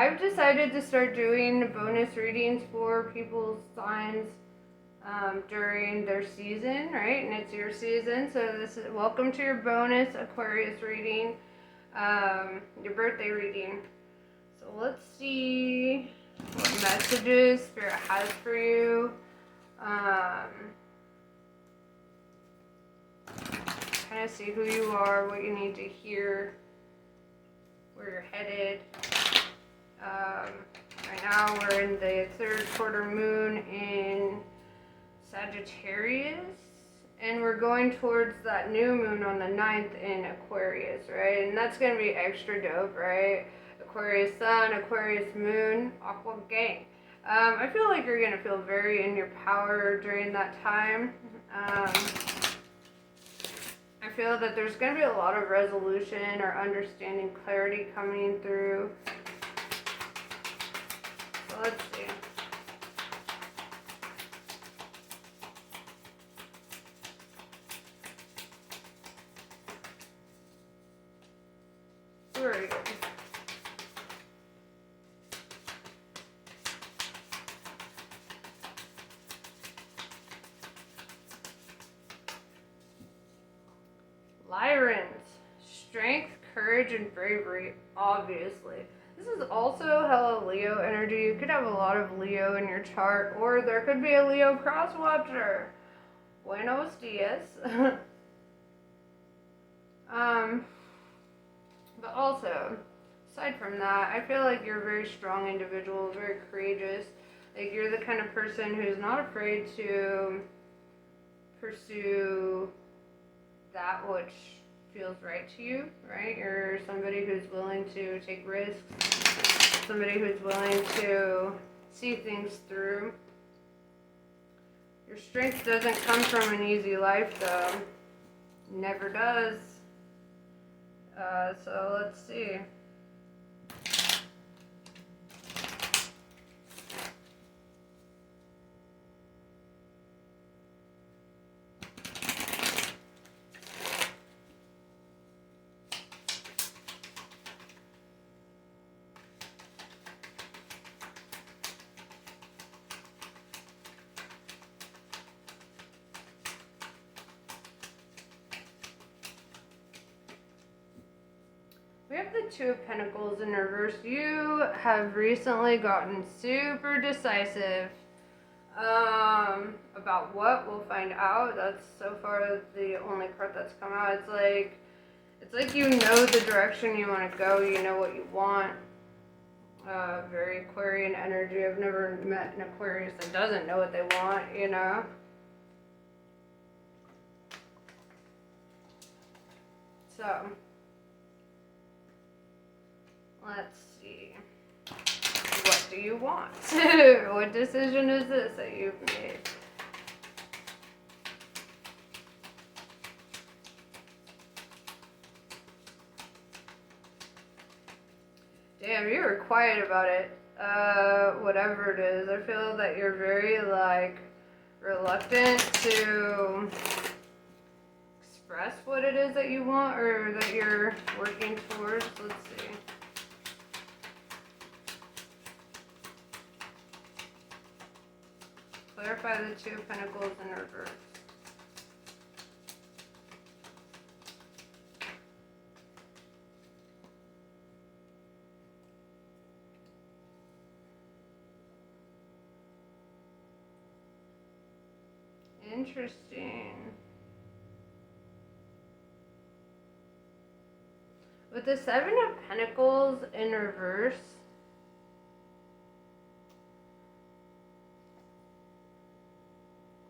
I've decided to start doing bonus readings for people's signs during their season, right? And it's your season, so this is welcome to your bonus Aquarius reading, your birthday reading. So let's see what messages Spirit has for you. Kind of see who you are, what you need to hear, where you're headed. Right now we're in the third quarter moon in Sagittarius, and we're going towards that new moon on the 9th in Aquarius, right? And that's going to be extra dope, right? Aquarius sun, Aquarius moon, Aqua gang. I feel like you're going to feel very in your power during that time. I feel that there's going to be a lot of resolution or understanding, clarity coming through. So let's see. Who are you? Lyrans, strength, courage, and bravery, obviously. This is also hella Leo energy. You could have a lot of Leo in your chart, or there could be a Leo cross watcher. Buenos dias. But also, aside from that, I feel like you're a very strong individual, very courageous. Like you're the kind of person who's not afraid to pursue that which feels right to you, right? You're somebody who's willing to take risks, somebody who's willing to see things through. Your strength doesn't come from an easy life, though. Never does. So let's see. We have the Two of Pentacles in reverse. You have recently gotten super decisive about what. We'll find out. That's so far the only card that's come out. It's like you know the direction you want to go. You know what you want. Very Aquarian energy. I've never met an Aquarius that doesn't know what they want, you know. So let's see. What do you want? What decision is this that you've made? Damn, you were quiet about it. Whatever it is. I feel that you're very, reluctant to express what it is that you want or that you're working towards. Let's see. Clarify the Two of Pentacles in reverse. Interesting. With the Seven of Pentacles in reverse,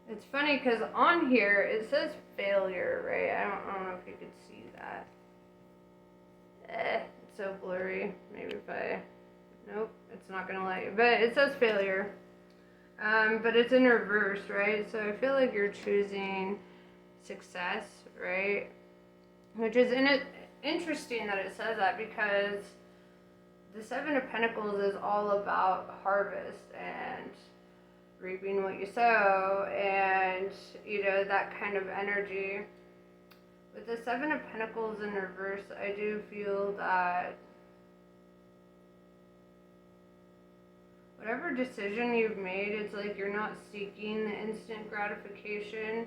it's funny because on here it says failure, right? I don't know if you could see that. It's so blurry. Maybe if I... Nope, it's not going to let you. But it says failure. But it's in reverse, right? So I feel like you're choosing success, right? Which is interesting that it says that, because the Seven of Pentacles is all about harvest and reaping what you sow, and that kind of energy. With the Seven of Pentacles in reverse, I do feel that whatever decision you've made, it's like you're not seeking the instant gratification.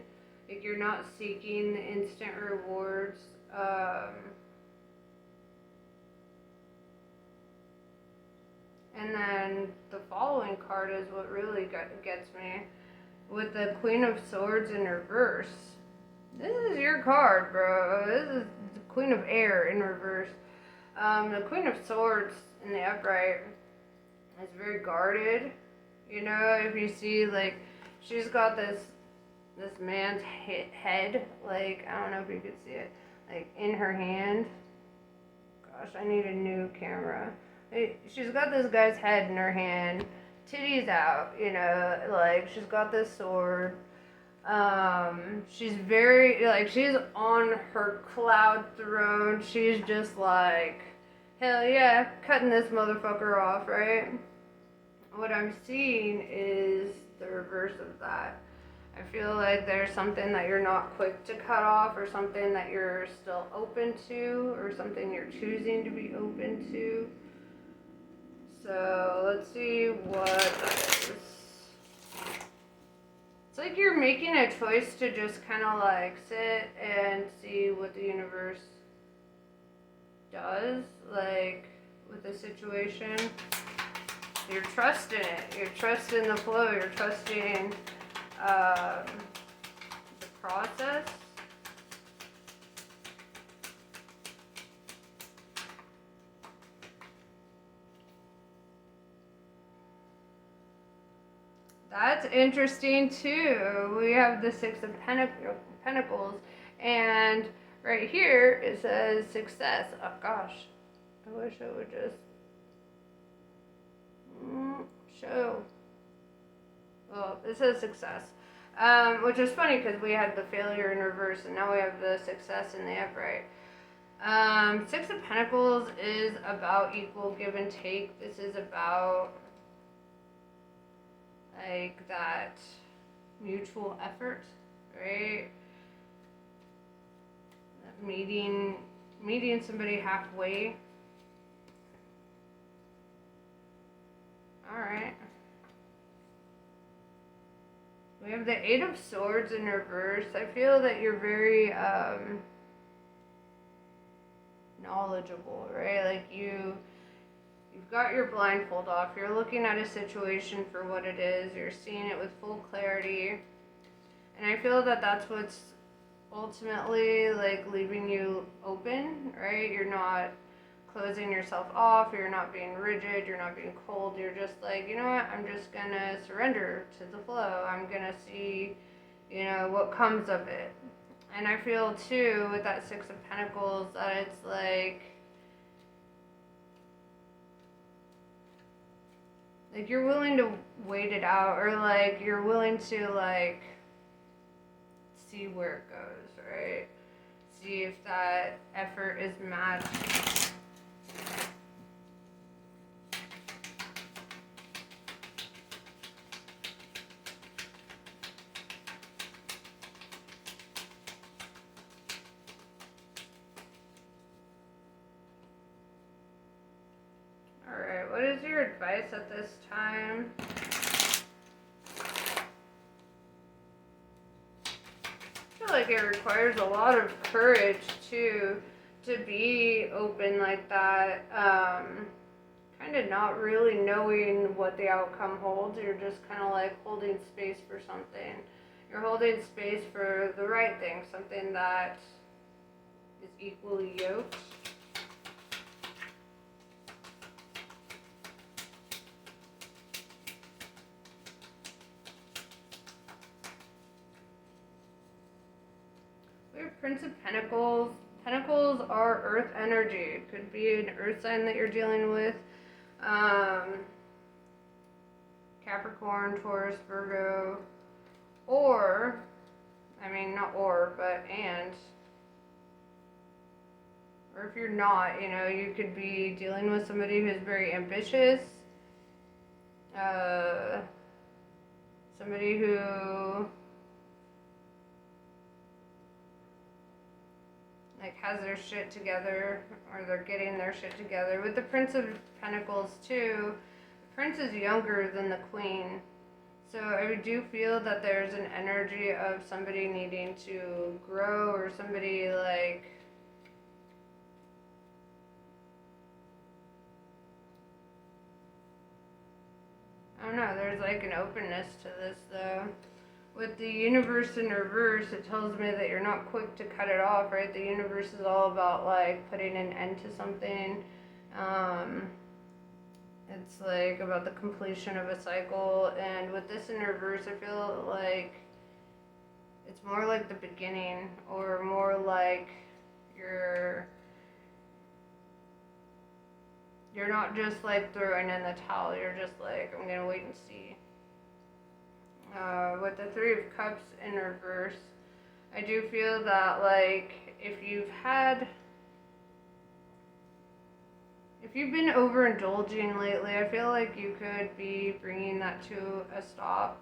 Like you're not seeking the instant rewards. And then the following card is what really gets me. With the Queen of Swords in reverse. This is your card, bro. This is the Queen of Air in reverse. The Queen of Swords in the upright is very guarded. You know, if you see, like, she's got this man's head, like, I don't know if you could see it, like, in her hand. Gosh, I need a new camera. She's got this guy's head in her hand, titties out, you know, like, she's got this sword. She's very, like, she's on her cloud throne. She's just like, hell yeah, cutting this motherfucker off, right? What I'm seeing is the reverse of that. I feel like there's something that you're not quick to cut off, or something that you're still open to, or something you're choosing to be open to. So let's see what that is. It's like you're making a choice to just kind of like sit and see what the universe does, like with the situation. You're trusting it. You're trusting the flow. You're trusting the process. That's interesting too. We have the Six of Pentacles, and right here it says success. Oh gosh, I wish it would just show. Well, it says success, which is funny because we had the failure in reverse, and now we have the success in the upright. Six of Pentacles is about equal give and take. This is about like that mutual effort, right? That meeting somebody halfway. All right. We have the Eight of Swords in reverse. I feel that you're very knowledgeable, right? Like you've got your blindfold off. You're looking at a situation for what it is. You're seeing it with full clarity. And I feel that that's what's ultimately like leaving you open, right? You're not closing yourself off. You're not being rigid. You're not being cold. You're just like, you know what? I'm just going to surrender to the flow. I'm going to see, you know, what comes of it. And I feel too with that Six of Pentacles that it's like you're willing to wait it out, or like you're willing to like see where it goes, right? See if that effort is matched. Alright, what is your advice at this time? I feel like it requires a lot of courage to be open like that. Kind of not really knowing what the outcome holds. You're just kind of like holding space for something. You're holding space for the right thing, something that is equally yoked. Prince of Pentacles. Pentacles are earth energy. It could be an earth sign that you're dealing with. Capricorn, Taurus, Virgo. Or, I mean, not or, but and. Or if you're not, you know, you could be dealing with somebody who's very ambitious. Somebody who like has their shit together, or they're getting their shit together. With the Prince of Pentacles too, Prince is younger than the Queen. So I do feel that there's an energy of somebody needing to grow, or somebody like, I don't know, there's like an openness to this though. With the universe in reverse, it tells me that you're not quick to cut it off, right? The universe is all about like putting an end to something. It's like about the completion of a cycle, and with this in reverse, I feel like it's more like the beginning, or more like you're not just like throwing in the towel. You're just like, I'm gonna wait and see. With the Three of Cups in reverse, I do feel that like if you've been overindulging lately, I feel like you could be bringing that to a stop.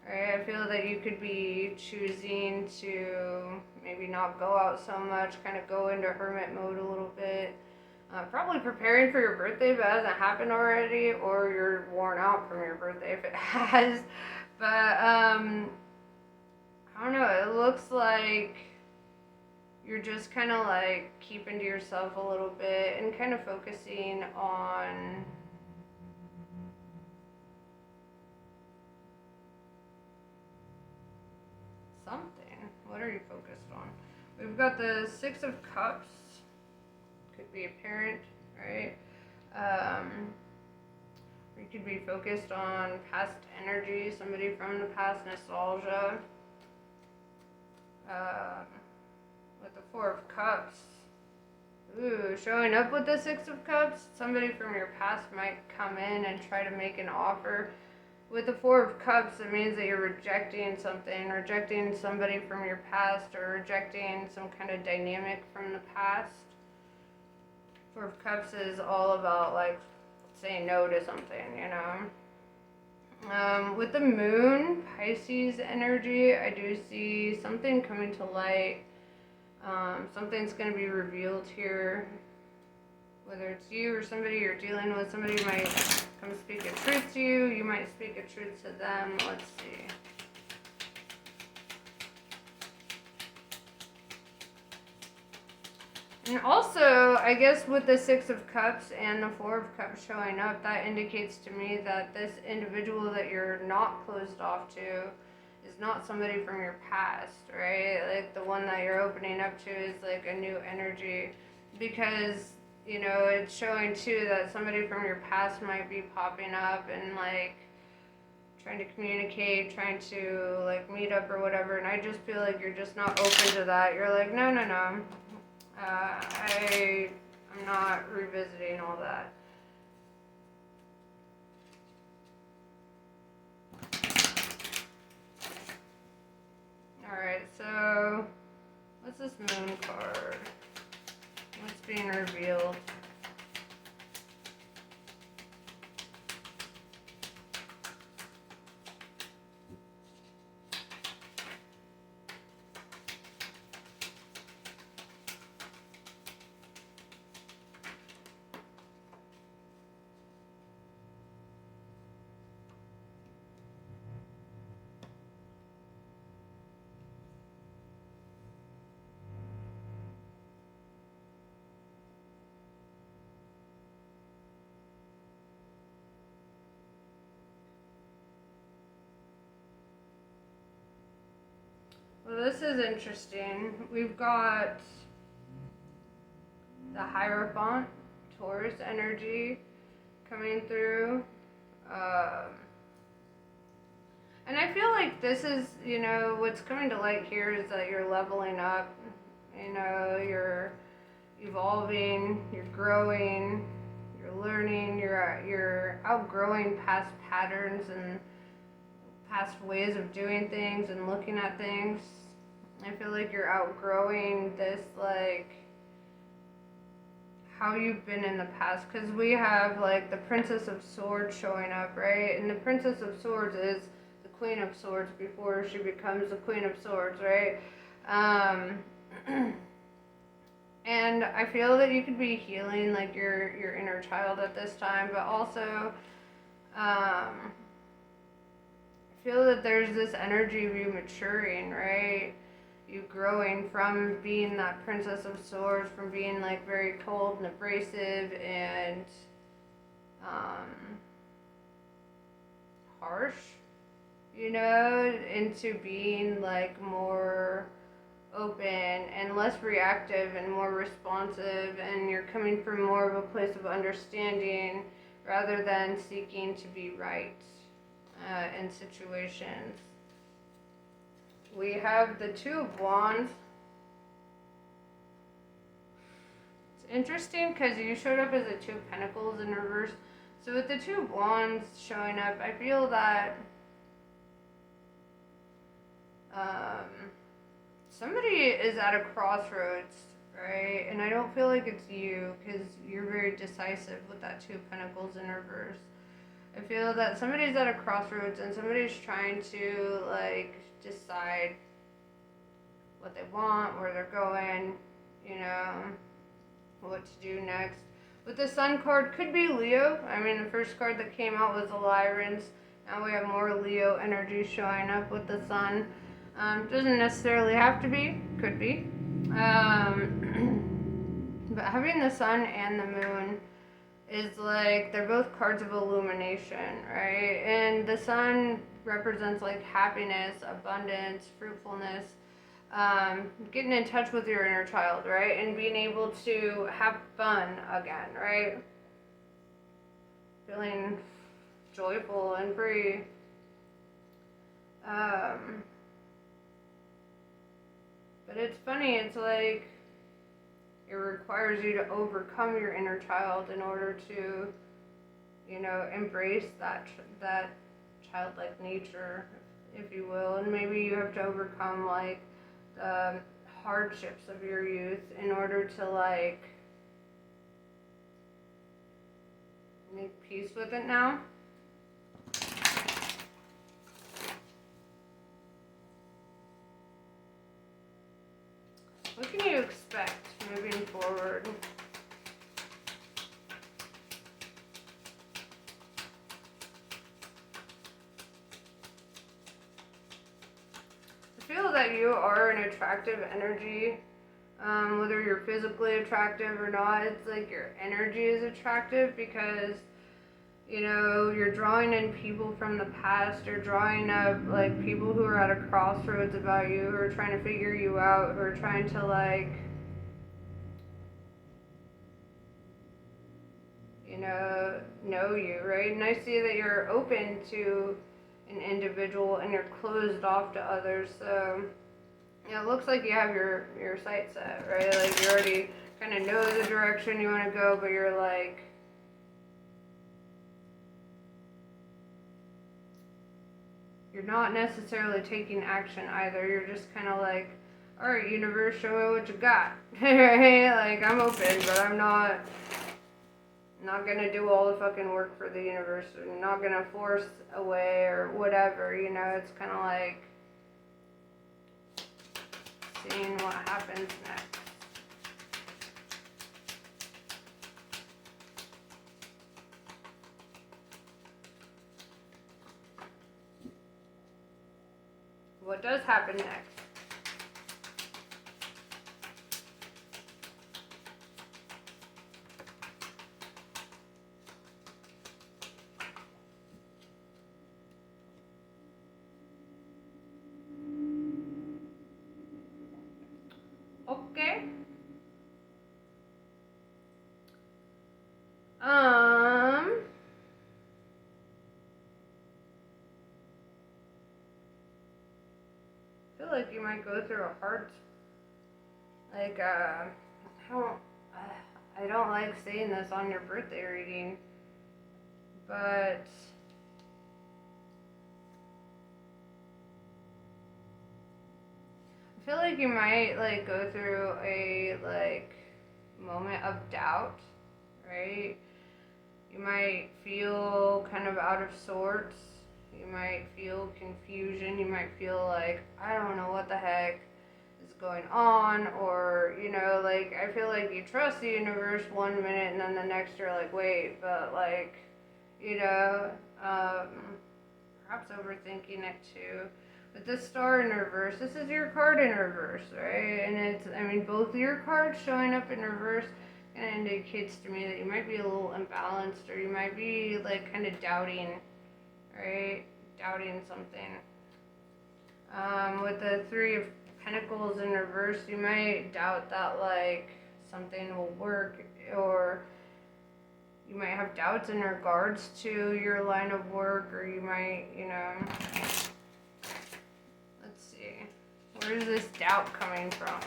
Right? I feel that you could be choosing to maybe not go out so much, kind of go into hermit mode a little bit. Probably preparing for your birthday if it hasn't happened already, or you're worn out from your birthday if it has. But I don't know, it looks like you're just kind of like keeping to yourself a little bit and kind of focusing on something. What are you focused on? We've got the Six of Cups. Could be a parent, right? You could be focused on past energy, somebody from the past, nostalgia. With the Four of Cups. Ooh, showing up with the Six of Cups. Somebody from your past might come in and try to make an offer. With the Four of Cups, it means that you're rejecting something, rejecting somebody from your past, or rejecting some kind of dynamic from the past. Four of Cups is all about like saying no to something, you know. With the Moon, Pisces energy, I do see something coming to light. Something's going to be revealed here. Whether it's you or somebody you're dealing with, somebody might come speak a truth to you. You might speak a truth to them. Let's see. And also, I guess with the Six of Cups and the Four of Cups showing up, that indicates to me that this individual that you're not closed off to is not somebody from your past, right? Like the one that you're opening up to is like a new energy, because, you know, it's showing too that somebody from your past might be popping up and like trying to communicate, trying to like meet up or whatever, and I just feel like you're just not open to that. You're like, no. I'm not revisiting all that. Alright, so what's this Moon card? What's being revealed? Well, this is interesting. We've got the Hierophant, Taurus energy coming through. And I feel like this is, you know, what's coming to light here is that you're leveling up. You know, you're evolving, you're growing, you're learning, you're outgrowing past patterns and past ways of doing things and looking at things. I feel like you're outgrowing this, like, how you've been in the past, because we have like the Princess of Swords showing up, right? And the Princess of Swords is the Queen of Swords before she becomes the Queen of Swords, right? And I feel that you could be healing like your inner child at this time, but also I feel that there's this energy of you maturing, right? You growing from being that Princess of Swords, from being like very cold and abrasive and harsh, into being like more open and less reactive and more responsive, and you're coming from more of a place of understanding rather than seeking to be right in situations. We have the Two of Wands. It's interesting because you showed up as a Two of Pentacles in reverse. So with the Two of Wands showing up, I feel that somebody is at a crossroads, right? And I don't feel like it's you, because you're very decisive with that Two of Pentacles in reverse. I feel that somebody's at a crossroads and somebody's trying to like decide what they want, where they're going, what to do next. With the Sun card, could be Leo. I mean, the first card that came out was the Lyrans. Now we have more Leo energy showing up with the Sun. Doesn't necessarily have to be, could be. But having the Sun and the Moon is like, they're both cards of illumination, right? And the Sun represents like happiness, abundance, fruitfulness, getting in touch with your inner child, right? And being able to have fun again, right? Feeling joyful and free. But it's funny, it's like it requires you to overcome your inner child in order to, embrace that childlike nature, if you will. And maybe you have to overcome like the hardships of your youth in order to like make peace with it now. What can you expect moving forward? I feel that you are an attractive energy, whether you're physically attractive or not. It's like your energy is attractive because you're drawing in people from the past. You're drawing up like people who are at a crossroads about you, who are trying to figure you out, who are trying to like know you, right? And I see that you're open to an individual and you're closed off to others. So it looks like you have your sights set, right? Like you already kind of know the direction you want to go, but you're like, you're not necessarily taking action either. You're just kind of like, all right, universe, show me what you got. Right? Like, I'm open, but I'm not gonna do all the fucking work for the universe. I'm not gonna force a way or whatever. It's kind of like seeing what happens next. What does happen next? Okay. I feel like you might go through a hard, like, I don't like saying this on your birthday reading, but I feel like you might like go through a like moment of doubt, right? You might feel kind of out of sorts. You might feel confusion. You might feel like, I don't know what the heck is going on, or like I feel like you trust the universe one minute and then the next you're like, wait, but like you know, perhaps overthinking it too. But this star in reverse, this is your card in reverse, right? And it's, I mean, both your cards showing up in reverse kind of indicates to me that you might be a little imbalanced, or you might be like kind of doubting, right? Doubting something. With the Three of Pentacles in reverse, you might doubt that like something will work, or you might have doubts in regards to your line of work, or you might, you know, let's see, where's this doubt coming from?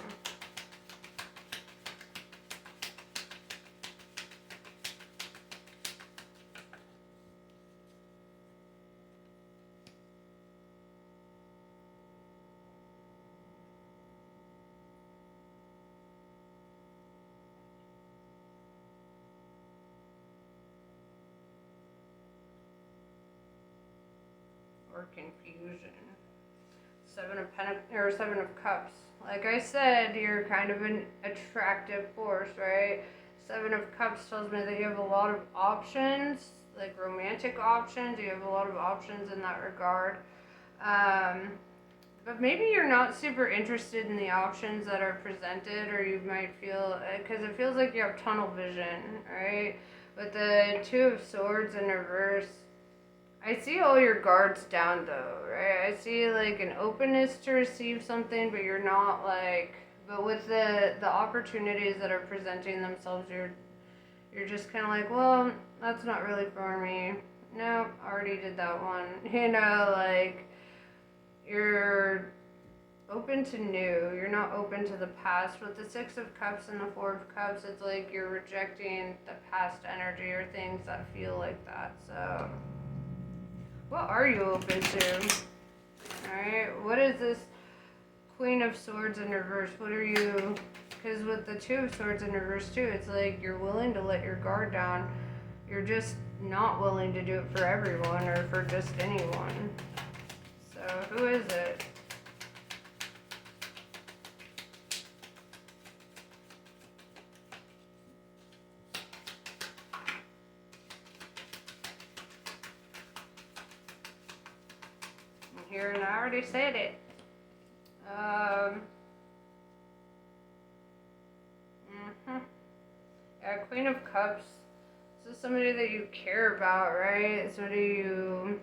Or confusion. Seven of Cups. Like I said, you're kind of an attractive force, right? Seven of Cups tells me that you have a lot of options, like romantic options. You have a lot of options in that regard. But maybe you're not super interested in the options that are presented, or you might feel, because it feels like you have tunnel vision, right? With the Two of Swords in reverse, I see all your guards down though, right? I see like an openness to receive something, but you're not like, but with the opportunities that are presenting themselves, you're just kind of like, well, that's not really for me. No, already did that one. You know, like you're open to new. You're not open to the past. With the Six of Cups and the Four of Cups, it's like you're rejecting the past energy or things that feel like that. So what are you open to? Alright, what is this Queen of Swords in reverse? What are you... Because with the Two of Swords in reverse too, it's like you're willing to let your guard down. You're just not willing to do it for everyone or for just anyone. So, who is it? Here, and I already said it. Yeah, Queen of Cups. This is somebody that you care about, right? Somebody you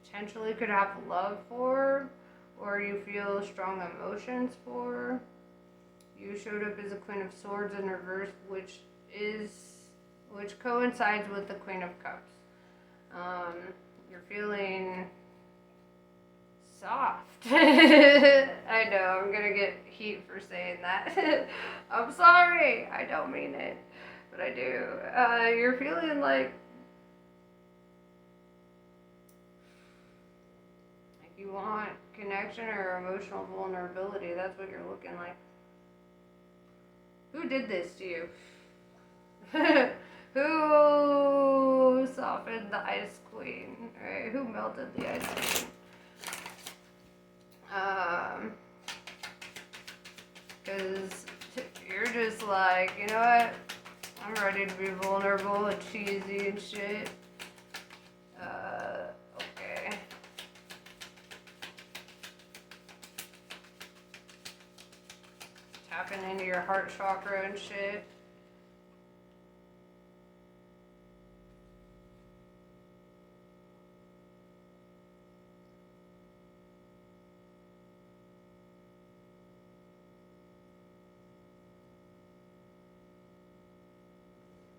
potentially could have love for, or you feel strong emotions for. You showed up as a Queen of Swords in reverse, which coincides with the Queen of Cups. You're feeling soft. I know, I'm gonna get heat for saying that. I'm sorry, I don't mean it, but I do. You're feeling like you want connection or emotional vulnerability. That's what you're looking like. Who did this to you? Who softened the Ice Queen? Right? Who melted the Ice Queen? Because you're just like, you know what? I'm ready to be vulnerable and cheesy and shit. Okay. Tapping into your heart chakra and shit.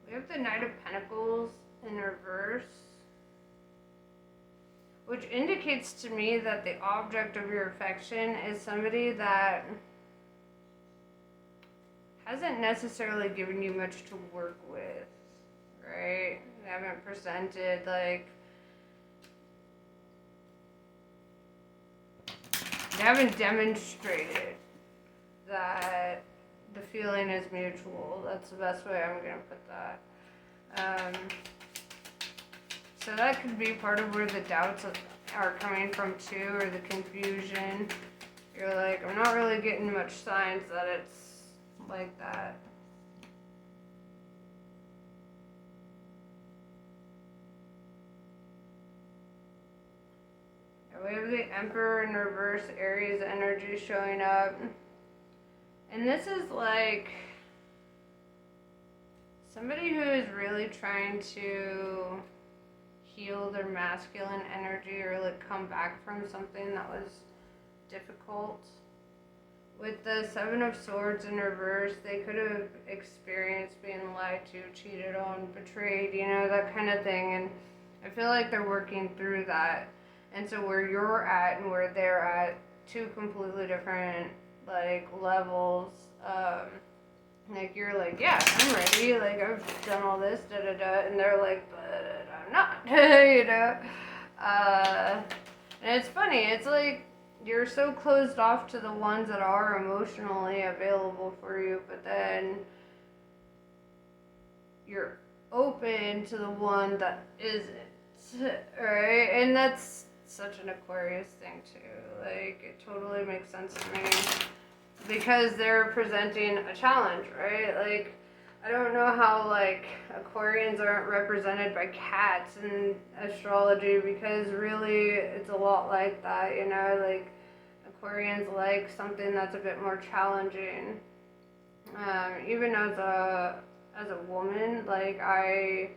We have the Knight of Pentacles in reverse, which indicates to me that the object of your affection is somebody that hasn't necessarily given you much to work with, right? They haven't presented, like, they haven't demonstrated that the feeling is mutual. That's the best way I'm going to put that. So that could be part of where the doubts are coming from too, or the confusion. You're like, I'm not really getting much signs that it's like that. We have the Emperor in reverse, Aries energy showing up. And this is like somebody who is really trying to heal their masculine energy or like come back from something that was difficult. With the Seven of Swords in reverse, they could have experienced being lied to, cheated on, betrayed, you know, that kind of thing. And I feel like they're working through that. And so where you're at and where they're at, two completely different, like, levels. Like, you're like, yeah, I'm ready. Like, I've done all this, da-da-da. And they're like, but I'm not, you know. And it's funny. It's like, you're so closed off to the ones that are emotionally available for you, but then you're open to the one that isn't, right? And that's such an Aquarius thing too. Like, it totally makes sense to me because they're presenting a challenge, right? Like, I don't know how, like, Aquarians aren't represented by cats in astrology because really it's a lot like that, you know? Like, Aquarians like something that's a bit more challenging. Even as a woman, like, I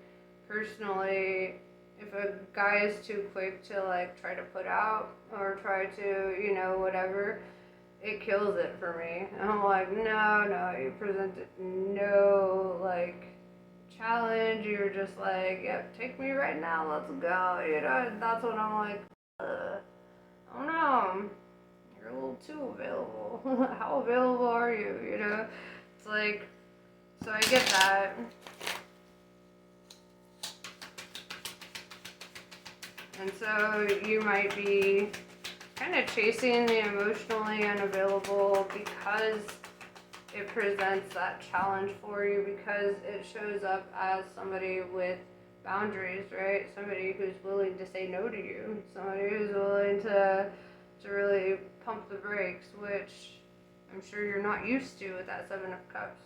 personally, if a guy is too quick to like try to put out or try to, you know, whatever, it kills it for me. And I'm like, no, you presented no like challenge. You're just like, yep, take me right now, let's go. You know, that's when I'm like, oh no. You're a little too available. How available are you? You know, it's like, so I get that. And so you might be kind of chasing the emotionally unavailable because it presents that challenge for you, because it shows up as somebody with boundaries, right? Somebody who's willing to say no to you. Somebody who's willing to really pump the brakes, which I'm sure you're not used to with that Seven of Cups.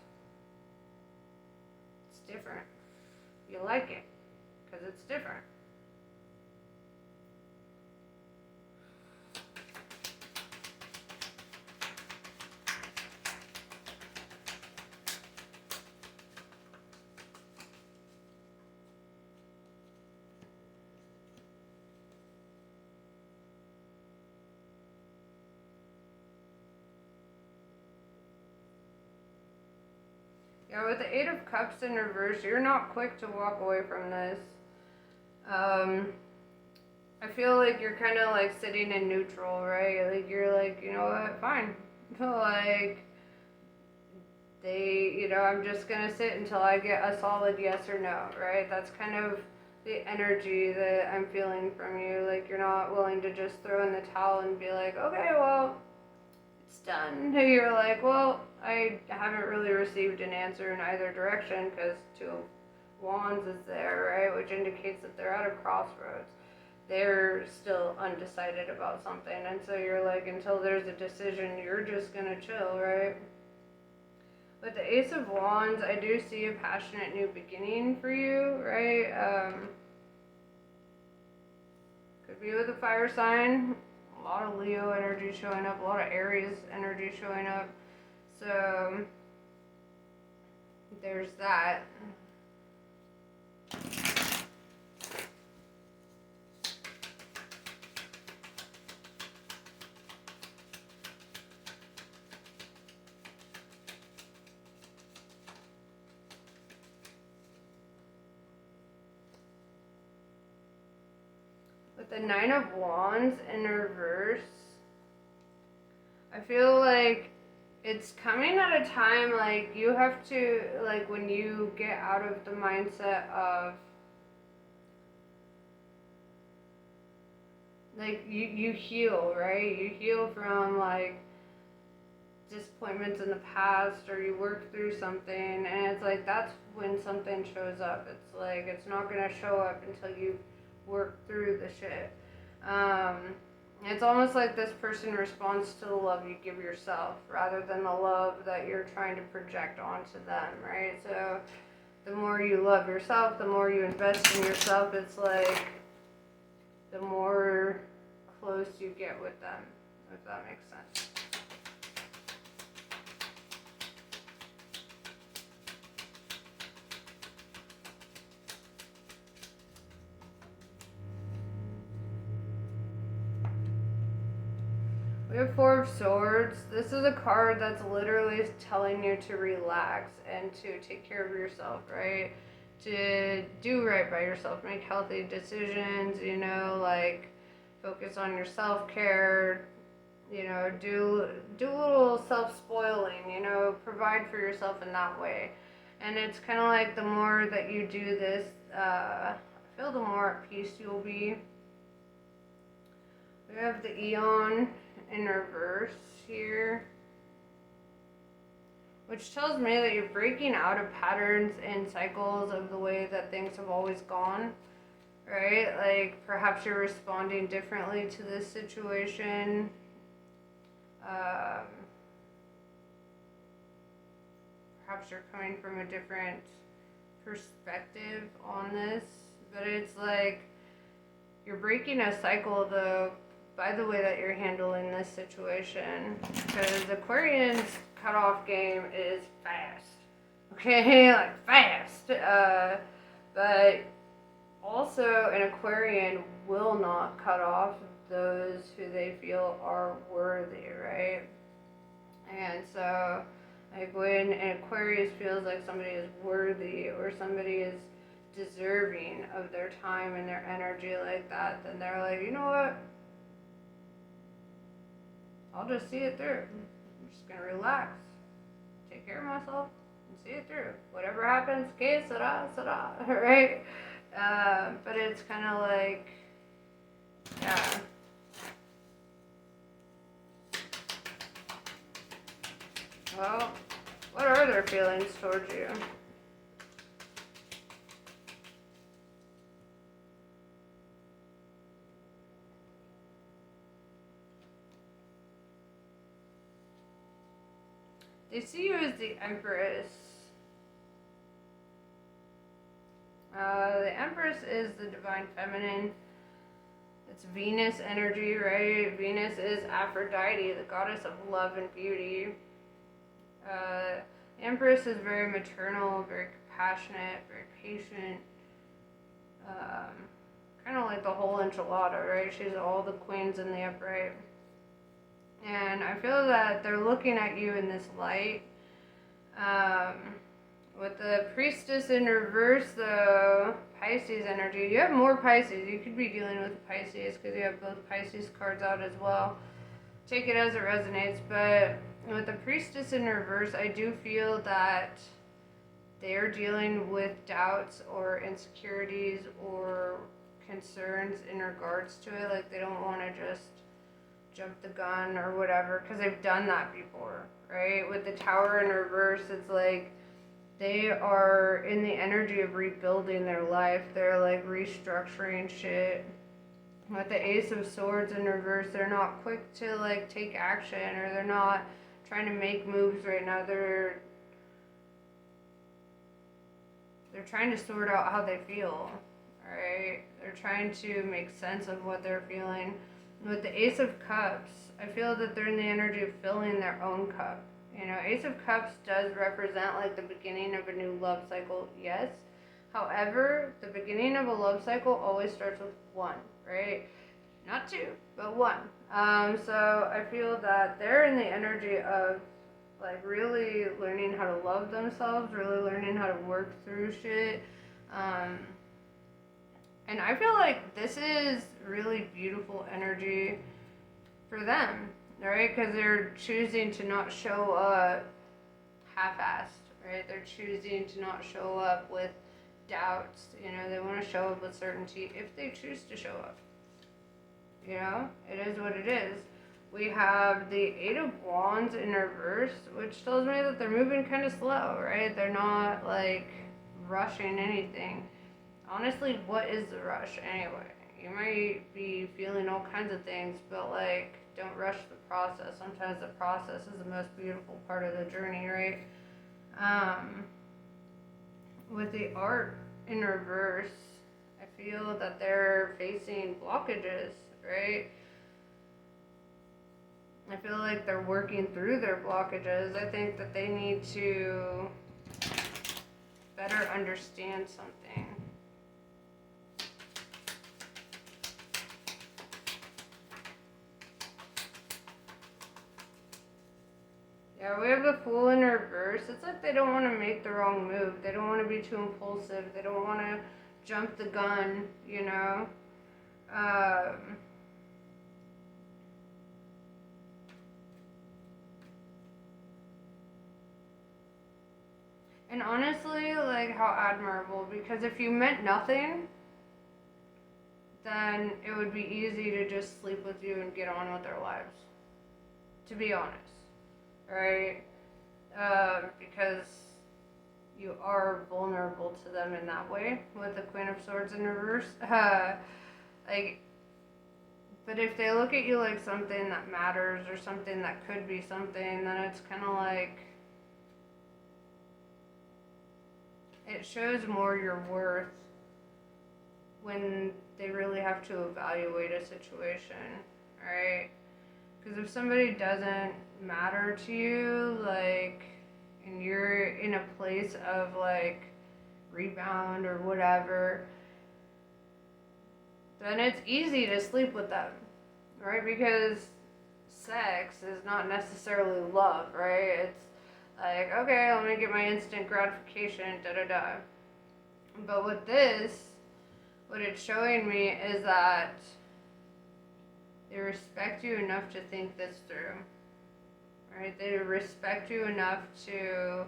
It's different. You like it because it's different. Yeah, with the Eight of Cups in reverse, you're not quick to walk away from this. I feel like you're kind of like sitting in neutral, right? Like, you're like, you know what, fine. Like, you know, I'm just gonna sit until I get a solid yes or no, right? That's kind of the energy that I'm feeling from you. Like, you're not willing to just throw in the towel and be like, okay, well, it's done. You're like, well, I haven't really received an answer in either direction because Two of Wands is there, right? Which indicates that they're at a crossroads. They're still undecided about something. And so you're like, until there's a decision, you're just going to chill, right? With the Ace of Wands, I do see a passionate new beginning for you, right? Could be with a fire sign. A lot of Leo energy showing up, a lot of Aries energy showing up. So there's that. With the Nine of Wands in reverse, I feel like it's coming at a time, like, you have to, like, when you get out of the mindset of, like, you heal, right? You heal from, like, disappointments in the past, or you work through something, and it's like, that's when something shows up. It's like, it's not going to show up until you work through the shit. It's almost like this person responds to the love you give yourself rather than the love that you're trying to project onto them, right? So the more you love yourself, the more you invest in yourself, it's like the more close you get with them, if that makes sense. We have Four of Swords. This is a card that's literally telling you to relax and to take care of yourself, right? To do right by yourself, make healthy decisions, you know, like focus on your self-care, you know, do a little self-spoiling, you know, provide for yourself in that way. And it's kind of like the more that you do this, I feel the more at peace you'll be. We have the Eon in reverse here, which tells me that you're breaking out of patterns and cycles of the way that things have always gone, right? Like perhaps you're responding differently to this situation. Perhaps you're coming from a different perspective on this, but it's like you're breaking a cycle though by the way that you're handling this situation, because Aquarian's cutoff game is fast, okay, like fast, but also an Aquarian will not cut off those who they feel are worthy, right? And so like when an Aquarius feels like somebody is worthy or somebody is deserving of their time and their energy like that, then they're like, you know what? I'll just see it through. I'm just going to relax, take care of myself, and see it through. Whatever happens, que sera, sera, right? But it's kind of like, yeah. Well, what are their feelings towards you? They see you as the Empress. The Empress is the divine feminine. It's Venus energy, right? Venus is Aphrodite, the goddess of love and beauty. The Empress is very maternal, very compassionate, very patient. Kind of like the whole enchilada, right? She's all the queens in the upright. And I feel that they're looking at you in this light. With the Priestess in reverse, though, Pisces energy. You have more Pisces. You could be dealing with Pisces because you have both Pisces cards out as well. Take it as it resonates. But with the Priestess in reverse, I do feel that they're dealing with doubts or insecurities or concerns in regards to it. Like they don't want to just jump the gun or whatever, because they've done that before, right? With the Tower in reverse, it's like they are in the energy of rebuilding their life. They're like restructuring shit. With the Ace of Swords in reverse, they're not quick to like take action, or they're not trying to make moves right now. They're trying to sort out how they feel, right? They're trying to make sense of what they're feeling. With the Ace of Cups, I feel that they're in the energy of filling their own cup. You know, Ace of Cups does represent like the beginning of a new love cycle, yes. However, the beginning of a love cycle always starts with one, right? Not two, but one. So I feel that they're in the energy of like really learning how to love themselves, really learning how to work through shit. And I feel like this is really beautiful energy for them, right? Because they're choosing to not show up half-assed, right? They're choosing to not show up with doubts. You know, they want to show up with certainty if they choose to show up. You know, it is what it is. We have the Eight of Wands in reverse, which tells me that they're moving kind of slow, right? They're not like rushing anything. Honestly, what is the rush anyway? You might be feeling all kinds of things, but like, don't rush the process. Sometimes the process is the most beautiful part of the journey, right? With the Art in reverse, I feel that they're facing blockages, right? I feel like they're working through their blockages. I think that they need to better understand something. Yeah, we have the Fool in reverse. It's like they don't want to make the wrong move. They don't want to be too impulsive. They don't want to jump the gun, you know? And honestly, like, how admirable. Because if you meant nothing, then it would be easy to just sleep with you and get on with their lives. To be honest. Right? Because you are vulnerable to them in that way with the Queen of Swords in reverse. Like, but if they look at you like something that matters or something that could be something, then it's kind of like it shows more your worth when they really have to evaluate a situation, right? Because if somebody doesn't matter to you, like, and you're in a place of, like, rebound or whatever, then it's easy to sleep with them, right? Because sex is not necessarily love, right? It's like, okay, let me get my instant gratification, da-da-da. But with this, what it's showing me is that they respect you enough to think this through, right? They respect you enough to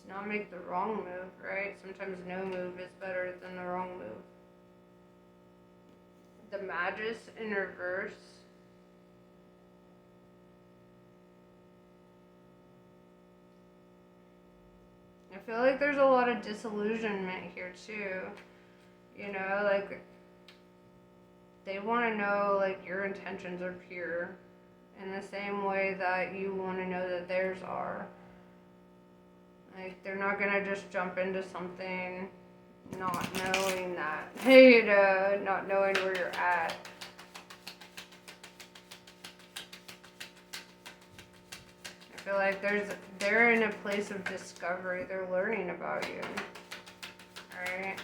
not make the wrong move, right? Sometimes no move is better than the wrong move. The Magus in reverse. I feel like there's a lot of disillusionment here too. You know, like, they want to know, like, your intentions are pure in the same way that you want to know that theirs are. Like, they're not gonna just jump into something not knowing that, you know, not knowing where you're at. I feel like they're in a place of discovery. They're learning about you. Alright?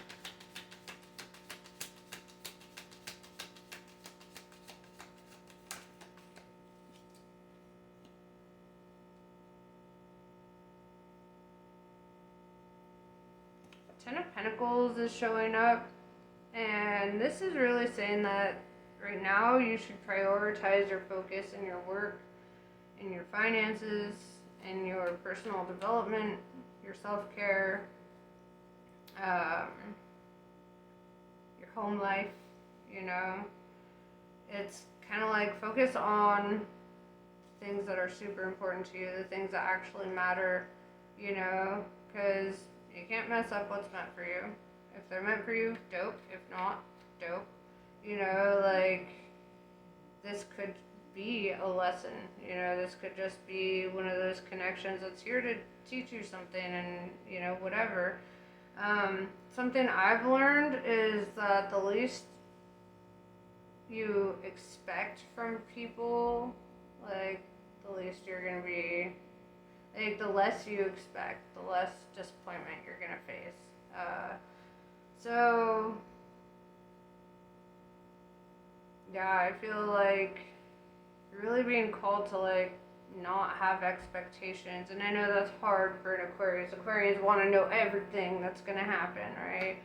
Ten of Pentacles is showing up, and this is really saying that right now you should prioritize your focus in your work, in your finances, in your personal development, your self-care, your home life, you know. It's kind of like focus on things that are super important to you, the things that actually matter, you know, because you can't mess up what's meant for you. If they're meant for you, dope. If not, dope. You know, like, this could be a lesson. You know, this could just be one of those connections that's here to teach you something and, you know, whatever. Something I've learned is that the least you expect from people, like, the least you're going to be, like, the less you expect, the less disappointment you're going to face. So, yeah, I feel like you're really being called to, like, not have expectations. And I know that's hard for an Aquarius. Aquarians want to know everything that's going to happen, right?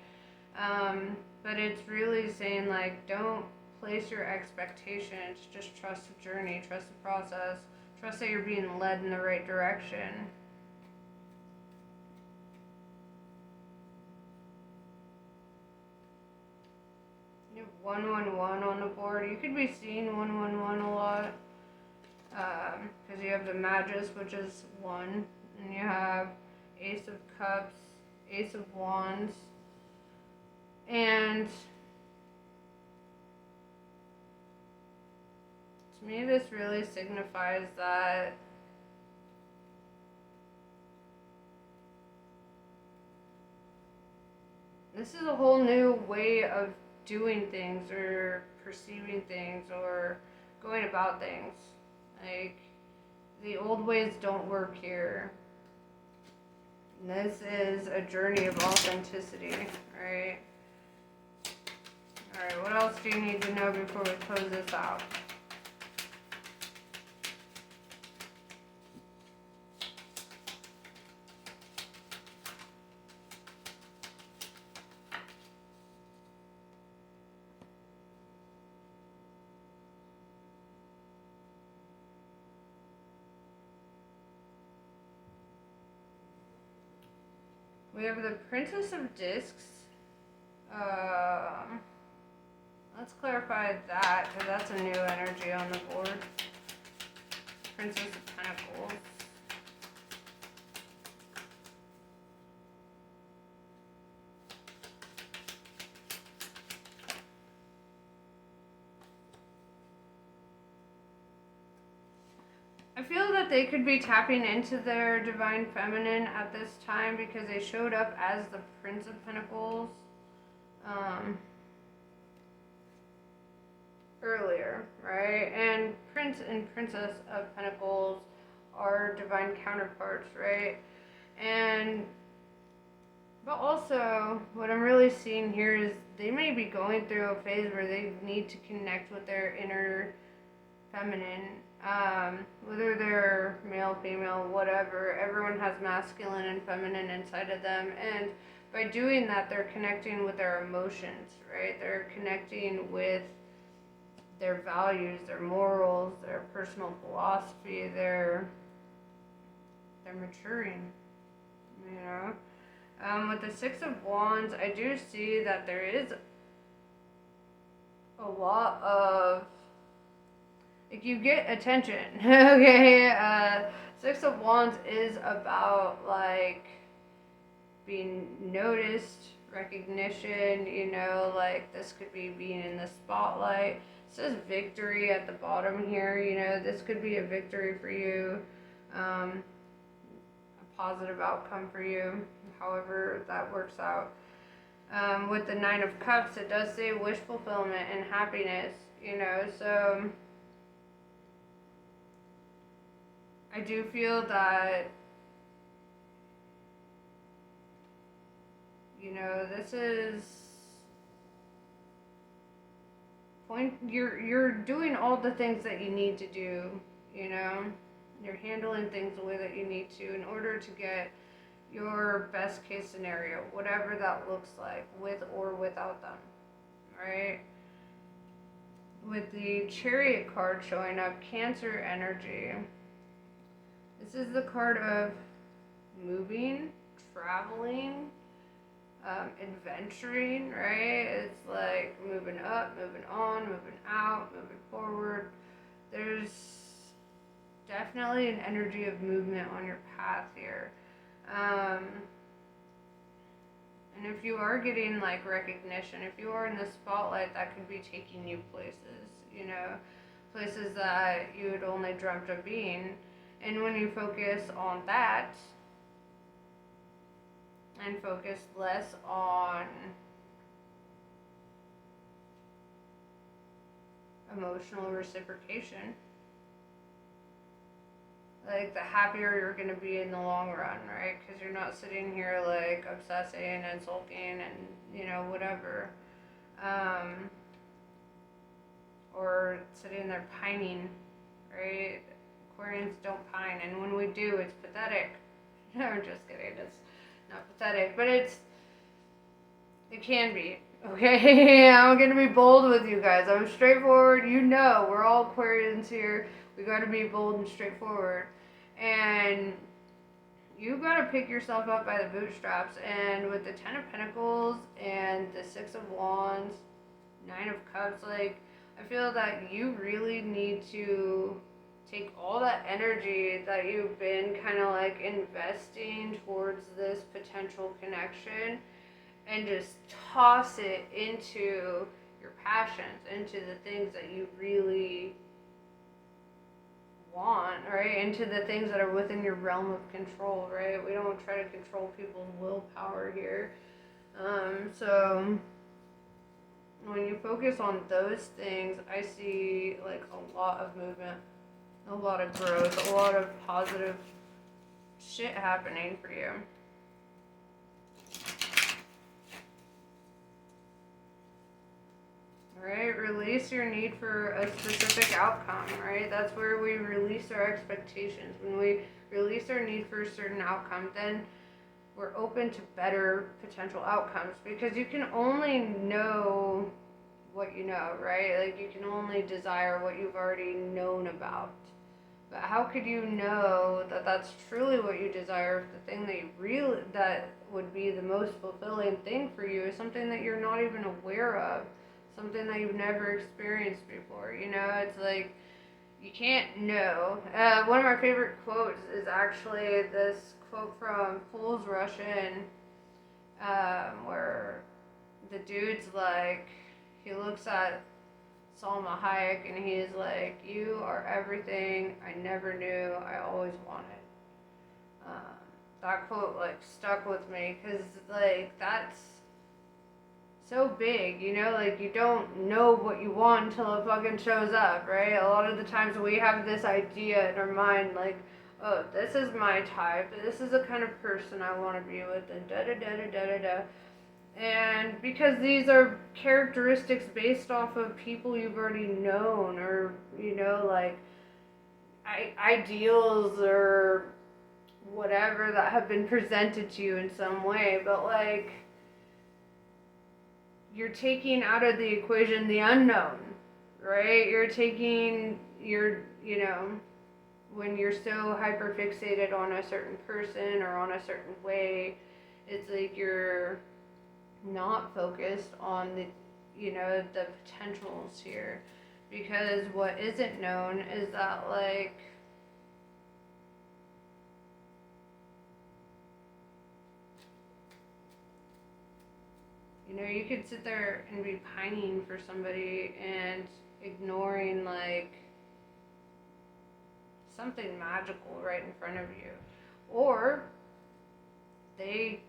But it's really saying, like, don't place your expectations. Just trust the journey, trust the process, trust that you're being led in the right direction. You have 111 on the board. You could be seeing 111 a lot. Because you have the Magus, which is 1, and you have Ace of Cups, Ace of Wands, and to me this really signifies that this is a whole new way of doing things or perceiving things or going about things. Like, the old ways don't work here. And this is a journey of authenticity, right? Alright, what else do you need to know before we close this out? We have the Princess of Discs. Let's clarify that, because that's a new energy on the board. Princess of Pentacles. I feel that they could be tapping into their divine feminine at this time because they showed up as the Prince of Pentacles earlier, right? And Prince and Princess of Pentacles are divine counterparts, right? But also, what I'm really seeing here is they may be going through a phase where they need to connect with their inner feminine. Whether they're male, female, whatever, everyone has masculine and feminine inside of them, and by doing that, they're connecting with their emotions, right? They're connecting with their values, their morals, their personal philosophy, they're maturing, you know? With the Six of Wands, I do see that there is a lot of, like, you get attention, okay? Six of Wands is about, like, being noticed, recognition, you know, like, this could be being in the spotlight. It says victory at the bottom here, you know, this could be a victory for you, a positive outcome for you, however that works out. With the Nine of Cups, it does say wish fulfillment and happiness, you know, so I do feel that, you know, this is you're doing all the things that you need to do, you know, you're handling things the way that you need to in order to get your best case scenario, whatever that looks like, with or without them, right? With the Chariot card showing up, Cancer energy. This is the card of moving, traveling, adventuring, right? It's like moving up, moving on, moving out, moving forward. There's definitely an energy of movement on your path here. And if you are getting, like, recognition, if you are in the spotlight, that could be taking you places, you know, places that you had only dreamt of being. And when you focus on that and focus less on emotional reciprocation, like, the happier you're going to be in the long run, right? Because you're not sitting here, like, obsessing and sulking and, you know, whatever. Or sitting there pining, right? Aquarians don't pine, and when we do, it's pathetic. No, I'm just kidding. It's not pathetic, but it can be. Okay, I'm gonna be bold with you guys. I'm straightforward. You know, we're all Aquarians here. We gotta be bold and straightforward, and you gotta pick yourself up by the bootstraps. And with the Ten of Pentacles and the Six of Wands, Nine of Cups, like, I feel that you really need to take all that energy that you've been kind of like investing towards this potential connection and just toss it into your passions, into the things that you really want, right? Into the things that are within your realm of control, right? We don't try to control people's willpower here. So when you focus on those things, I see like a lot of movement, a lot of growth, a lot of positive shit happening for you. Right? Release your need for a specific outcome, right? That's where we release our expectations. When we release our need for a certain outcome, then we're open to better potential outcomes, because you can only know what you know, right? Like, you can only desire what you've already known about. But how could you know that that's truly what you desire if the thing that you really, that would be the most fulfilling thing for you is something that you're not even aware of, something that you've never experienced before? You know, it's like, you can't know. One of my favorite quotes is actually this quote from Fools Rush In, where the dude's like, he looks at Salma Hayek and he's like, "You are everything I never knew I always wanted." That quote like stuck with me, because like that's so big, you know, like you don't know what you want until it fucking shows up, right? A lot of the times we have this idea in our mind like, oh, this is my type, this is the kind of person I want to be with, and da da da da da da da. And because these are characteristics based off of people you've already known, or, you know, like ideals or whatever that have been presented to you in some way, but like, you're taking out of the equation the unknown, right? You're taking your, you know, when you're so hyper fixated on a certain person or on a certain way, it's like you're not focused on the, you know, the potentials here. Because what isn't known is that, like, you know, you could sit there and be pining for somebody and ignoring, like, something magical right in front of you. Or they,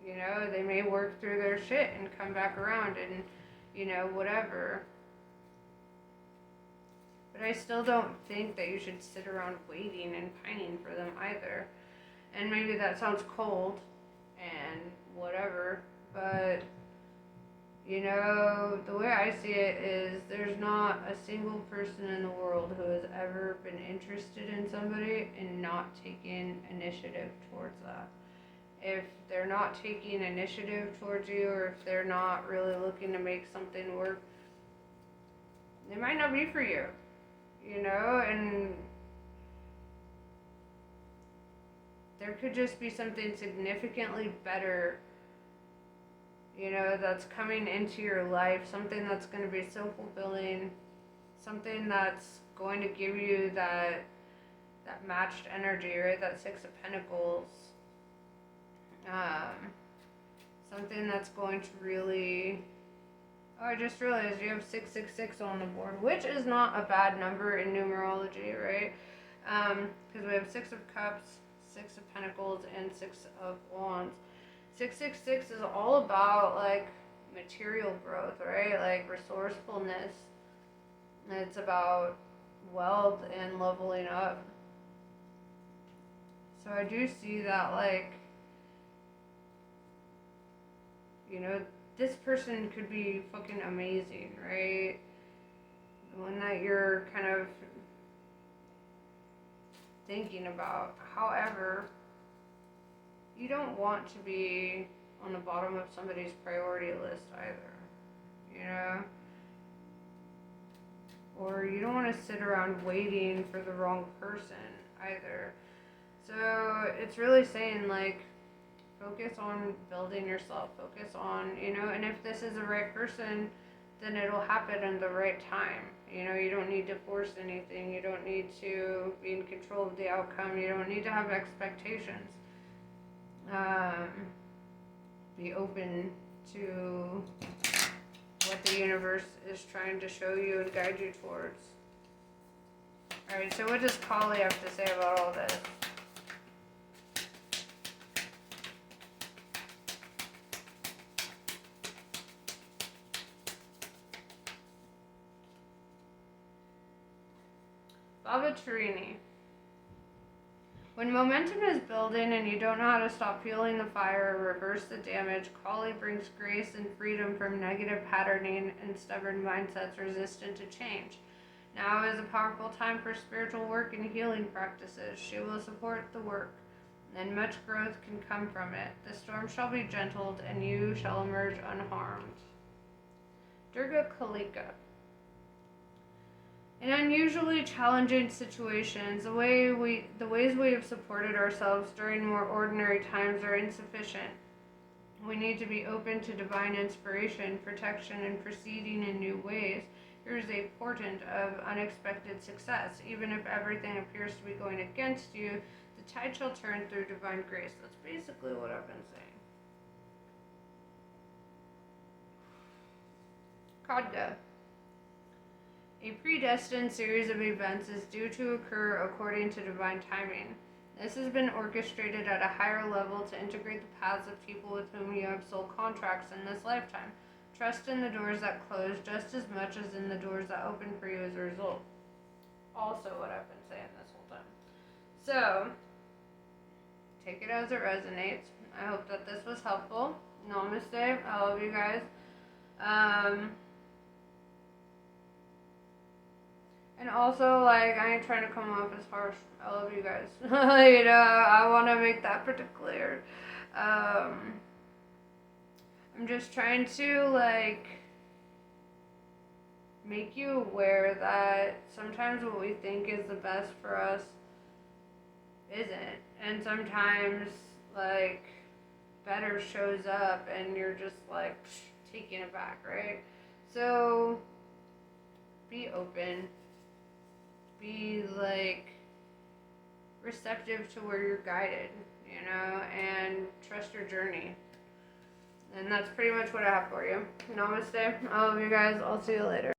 you know, they may work through their shit and come back around and, you know, whatever. But I still don't think that you should sit around waiting and pining for them either. And maybe that sounds cold and whatever, but, you know, the way I see it is there's not a single person in the world who has ever been interested in somebody and not taken initiative towards that. If they're not taking initiative towards you, or if they're not really looking to make something work, it might not be for you, you know? And there could just be something significantly better, you know, that's coming into your life, something that's going to be so fulfilling, something that's going to give you that matched energy, right? That Six of Pentacles. Something that's going to really... Oh, I just realized you have 666 on the board, which is not a bad number in numerology, right? Because we have 6 of Cups, 6 of Pentacles, and 6 of Wands. 666 is all about, like, material growth, right? Like, resourcefulness. It's about wealth and leveling up. So I do see that, like, you know, this person could be fucking amazing, right? The one that you're kind of thinking about. However, you don't want to be on the bottom of somebody's priority list either, you know? Or you don't want to sit around waiting for the wrong person either. So it's really saying, like, focus on building yourself, focus on, you know, and if this is the right person, then it'll happen in the right time. You know, you don't need to force anything, you don't need to be in control of the outcome, you don't need to have expectations. Be open to what the universe is trying to show you and guide you towards. Alright, so what does Kali have to say about all this? Lavaterini. When momentum is building and you don't know how to stop fueling the fire or reverse the damage, Kali brings grace and freedom from negative patterning and stubborn mindsets resistant to change. Now is a powerful time for spiritual work and healing practices. She will support the work, and much growth can come from it. The storm shall be gentled, and you shall emerge unharmed. Durga Kalika. In unusually challenging situations, the ways we have supported ourselves during more ordinary times are insufficient. We need to be open to divine inspiration, protection, and proceeding in new ways. Here is a portent of unexpected success. Even if everything appears to be going against you, the tide shall turn through divine grace. That's basically what I've been saying. Khadga. A predestined series of events is due to occur according to divine timing. This has been orchestrated at a higher level to integrate the paths of people with whom you have soul contracts in this lifetime. Trust in the doors that close just as much as in the doors that open for you as a result. Also what I've been saying this whole time. So, take it as it resonates. I hope that this was helpful. Namaste. I love you guys. And also, like, I ain't trying to come off as harsh. I love you guys. You know, I want to make that pretty clear. I'm just trying to, like, make you aware that sometimes what we think is the best for us isn't. And sometimes, like, better shows up and you're just, like, taking it back, right? So, be open. Be, like, receptive to where you're guided, you know, and trust your journey. And that's pretty much what I have for you. Namaste. I love you guys. I'll see you later.